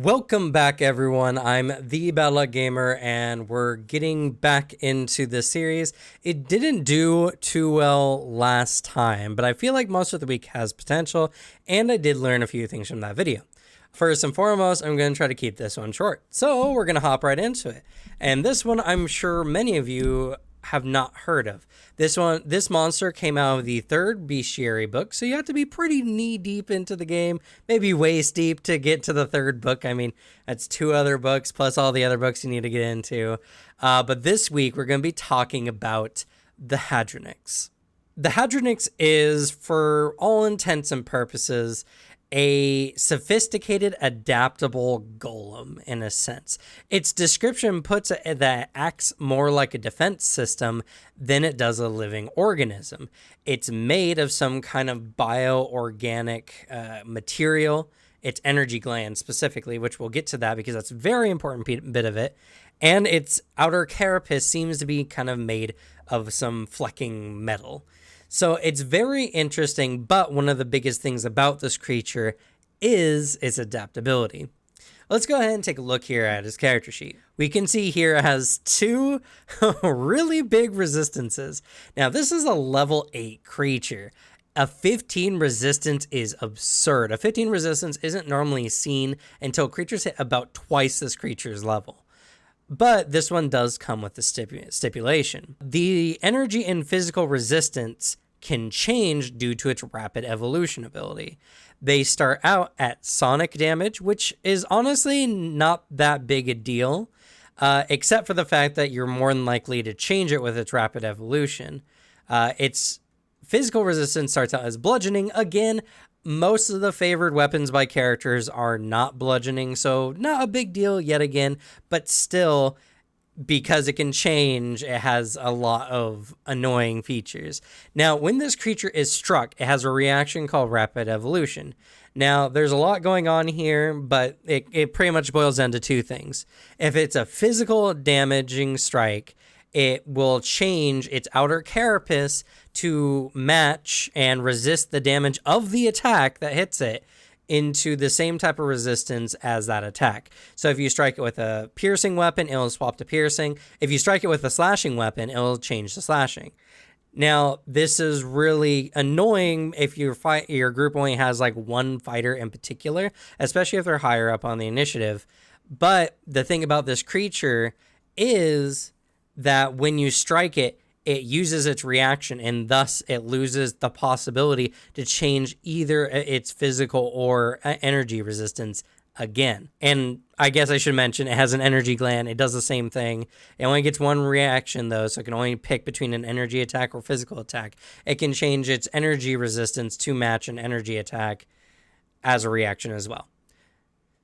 Welcome back, everyone. I'm the Bad Luck Gamer, and we're getting back into the series. It didn't do too well last time, but I feel like most of the week has potential, and I did learn a few things from that video. First and foremost, I'm going to try to keep this one short, so we're going to hop right into it. And this one, I'm sure many of you have not heard of. This monster came out of the third bestiary book, so you have to be pretty knee deep into the game, maybe waist deep to get to the third book. I mean, that's 2 other books plus all the other books you need to get into. But this week we're going to be talking about the Hadrinnex. The Hadrinnex is, for all intents and purposes, a sophisticated, adaptable golem in a sense. Its description puts it that it acts more like a defense system than it does a living organism. It's made of some kind of bioorganic material. Its energy gland specifically, which we'll get to that because that's a very important bit of it. And its outer carapace seems to be kind of made of some flecking metal. So it's very interesting, but one of the biggest things about this creature is its adaptability. Let's go ahead and take a look here at his character sheet. We can see here it has 2 really big resistances. Now, this is a level 8 creature. A 15 resistance is absurd. A 15 resistance isn't normally seen until creatures hit about twice this creature's level. But this one does come with the stipulation. The energy and physical resistance can change due to its rapid evolution ability. They start out at sonic damage, which is honestly not that big a deal, except for the fact that you're more than likely to change it with its rapid evolution. Its physical resistance starts out as bludgeoning. Again, most of the favored weapons by characters are not bludgeoning, so not a big deal yet again, but still, because it can change, it has a lot of annoying features. Now, when this creature is struck, it has a reaction called rapid evolution. Now, there's a lot going on here, but it pretty much boils down to 2 things. If it's a physical damaging strike, it will change its outer carapace to match and resist the damage of the attack that hits it into the same type of resistance as that attack. So if you strike it with a piercing weapon, it'll swap to piercing. If you strike it with a slashing weapon, it'll change to slashing. Now, this is really annoying if your group only has like one fighter in particular, especially if they're higher up on the initiative. But the thing about this creature is that when you strike it, it uses its reaction, and thus it loses the possibility to change either its physical or energy resistance again. And I guess I should mention it has an energy gland. It does the same thing. It only gets one reaction, though, so it can only pick between an energy attack or physical attack. It can change its energy resistance to match an energy attack as a reaction as well.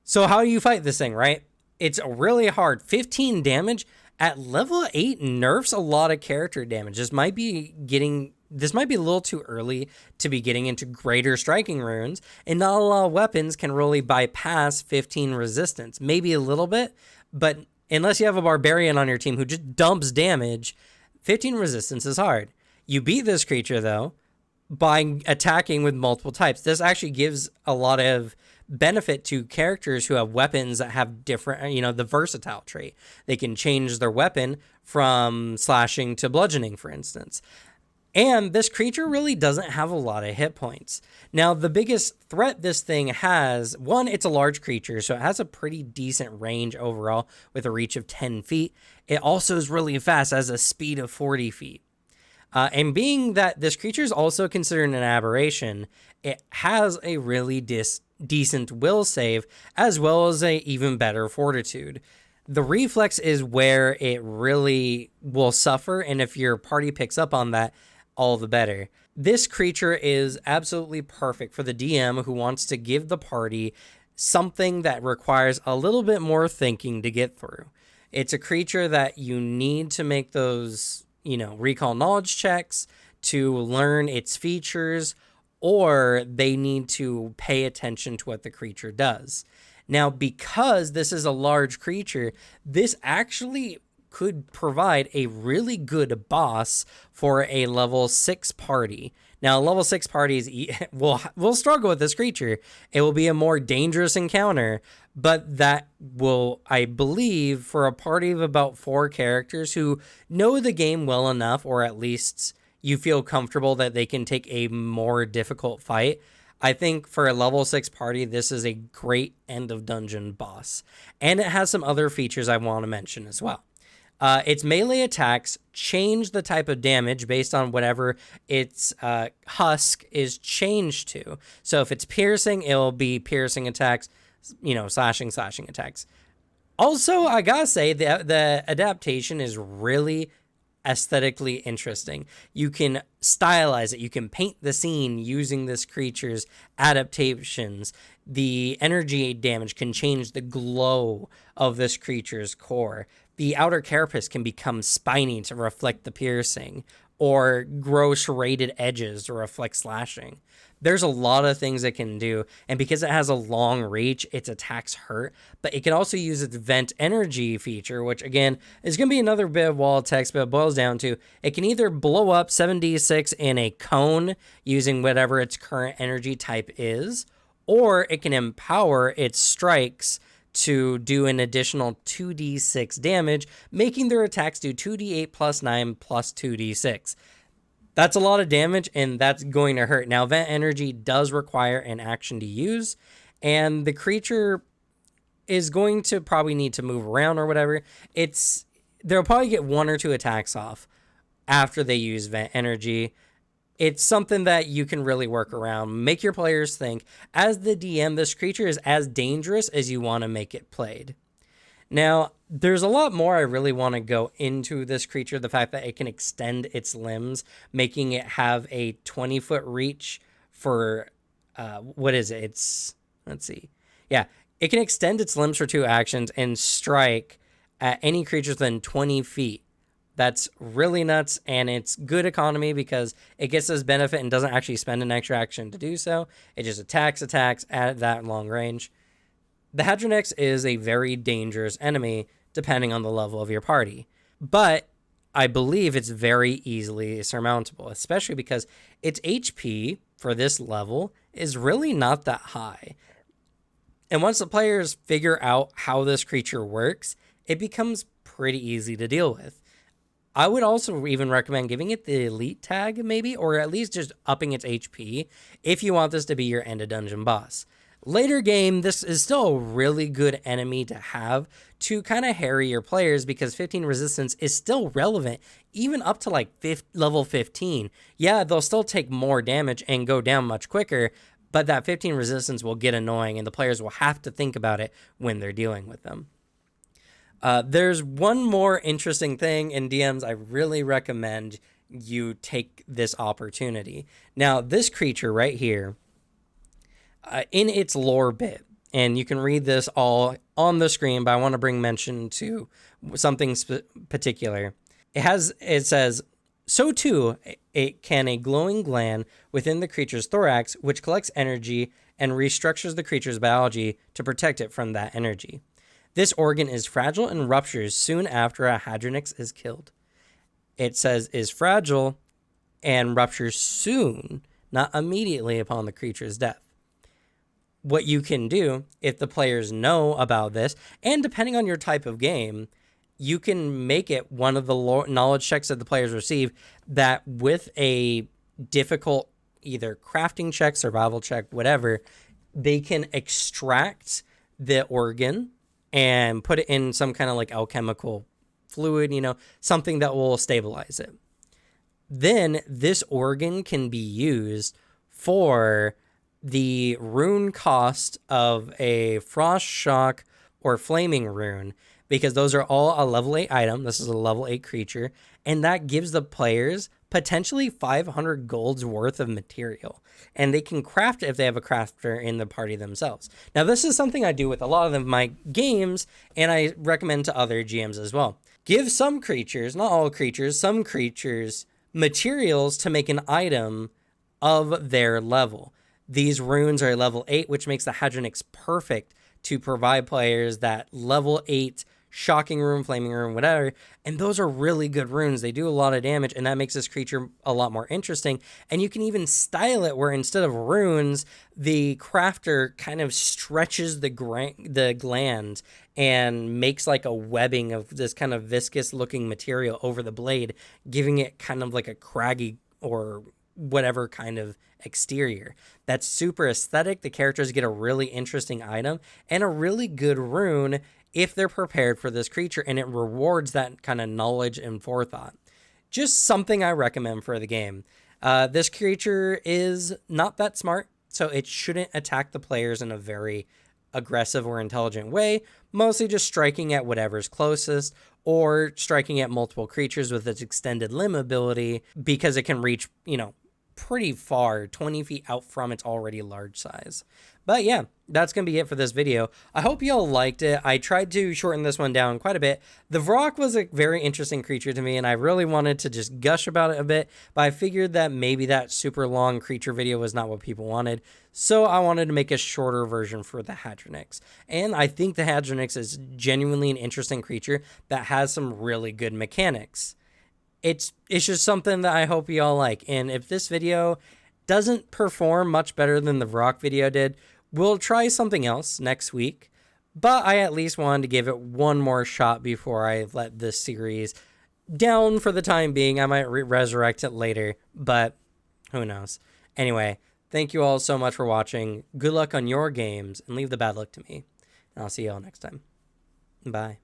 So how do you fight this thing, right? It's really hard. 15 damage at level 8 nerfs a lot of character damage. This might be a little too early to be getting into greater striking runes, and not a lot of weapons can really bypass 15 resistance. Maybe a little bit, but unless you have a barbarian on your team who just dumps damage, 15 resistance is hard. You beat this creature, though, by attacking with multiple types. This actually gives a lot of benefit to characters who have weapons that have different, the versatile trait. They can change their weapon from slashing to bludgeoning, for instance. And this creature really doesn't have a lot of hit points. Now, the biggest threat this thing has, one, it's a large creature, so it has a pretty decent range overall with a reach of 10 feet. It also is really fast, has a speed of 40 feet. And being that this creature is also considered an aberration, it has a really decent will save, as well as a even better fortitude. The reflex is where it really will suffer, and if your party picks up on that, all the better. This creature is absolutely perfect for the DM who wants to give the party something that requires a little bit more thinking to get through. It's a creature that you need to make those, recall knowledge checks to learn its features, or they need to pay attention to what the creature does. Now, because this is a large creature, this actually could provide a really good boss for a level 6 party. Now, level 6 parties will struggle with this creature. It will be a more dangerous encounter, but that will, I believe, for a party of about 4 characters who know the game well enough, or at least you feel comfortable that they can take a more difficult fight, I think for a level 6 party, this is a great end of dungeon boss. And it has some other features I want to mention as well. Its melee attacks change the type of damage based on whatever its husk is changed to. So if it's piercing, it'll be piercing attacks, slashing attacks. Also, I gotta say, the adaptation is really aesthetically interesting. You can stylize it. You can paint the scene using this creature's adaptations. The energy damage can change the glow of this creature's core. The outer carapace can become spiny to reflect the piercing, or grow serrated edges to reflect slashing. There's a lot of things it can do, and because it has a long reach, its attacks hurt, but it can also use its vent energy feature, which again is going to be another bit of wall text, but it boils down to it can either blow up 7d6 in a cone using whatever its current energy type is, or it can empower its strikes to do an additional 2d6 damage, making their attacks do 2d8 plus 9 plus 2d6. That's a lot of damage, and that's going to hurt. Now, Vent Energy does require an action to use, and the creature is going to probably need to move around or whatever. They'll probably get 1 or 2 attacks off after they use Vent Energy. It's something that you can really work around. Make your players think, as the DM, this creature is as dangerous as you want to make it played. Now, there's a lot more I really want to go into this creature. The fact that it can extend its limbs, making it have a 20-foot reach for, what is it? Let's see. Yeah, it can extend its limbs for 2 actions and strike at any creatures within 20 feet. That's really nuts, and it's good economy because it gets this benefit and doesn't actually spend an extra action to do so. It just attacks at that long range. The Hadrinnex is a very dangerous enemy depending on the level of your party, but I believe it's very easily surmountable, especially because its HP for this level is really not that high. And once the players figure out how this creature works, it becomes pretty easy to deal with. I would also even recommend giving it the elite tag maybe, or at least just upping its HP if you want this to be your end of dungeon boss. Later game, this is still a really good enemy to have to kind of harry your players because 15 resistance is still relevant even up to like level 15. Yeah, they'll still take more damage and go down much quicker, but that 15 resistance will get annoying and the players will have to think about it when they're dealing with them. There's one more interesting thing in DMs. I really recommend you take this opportunity. Now, this creature right here, in its lore bit, and you can read this all on the screen, but I want to bring mention to something particular. It says, so too, it can a glowing gland within the creature's thorax, which collects energy and restructures the creature's biology to protect it from that energy. This organ is fragile and ruptures soon after a Hadrinnex is killed. It says is fragile and ruptures soon, not immediately upon the creature's death. What you can do, if the players know about this, and depending on your type of game, you can make it one of the knowledge checks that the players receive that with a difficult either crafting check, survival check, whatever, they can extract the organ and put it in some kind of like alchemical fluid, something that will stabilize it. Then this organ can be used for the rune cost of a frost shock or flaming rune, because those are all a level 8 item. This is a level 8 creature, and that gives the players potentially 500 gold's worth of material, and they can craft it if they have a crafter in the party themselves. Now, this is something I do with a lot of my games, and I recommend to other GMs as well. Give some creatures, not all creatures, some creatures materials to make an item of their level. These runes are level 8, which makes the Hadrinnex perfect to provide players that level 8 Shocking Rune, Flaming Rune, whatever. And those are really good runes. They do a lot of damage, and that makes this creature a lot more interesting. And you can even style it where instead of runes, the crafter kind of stretches the gland and makes like a webbing of this kind of viscous looking material over the blade, giving it kind of like a craggy or whatever kind of exterior. That's super aesthetic. The characters get a really interesting item and a really good rune if they're prepared for this creature, and it rewards that kind of knowledge and forethought. Just something I recommend for the game. This creature is not that smart, so it shouldn't attack the players in a very aggressive or intelligent way, mostly just striking at whatever's closest or striking at multiple creatures with its extended limb ability, because it can reach, pretty far, 20 feet out from its already large size. But yeah, that's going to be it for this video. I hope y'all liked it. I tried to shorten this one down quite a bit. The Vrock was a very interesting creature to me, and I really wanted to just gush about it a bit, but I figured that maybe that super long creature video was not what people wanted, so I wanted to make a shorter version for the Hadrinnex. And I think the Hadrinnex is genuinely an interesting creature that has some really good mechanics. It's just something that I hope y'all like. And if this video doesn't perform much better than the Vrock video did, we'll try something else next week. But I at least wanted to give it one more shot before I let this series down for the time being. I might resurrect it later, but who knows. Anyway, thank you all so much for watching. Good luck on your games, and leave the bad luck to me. And I'll see y'all next time. Bye.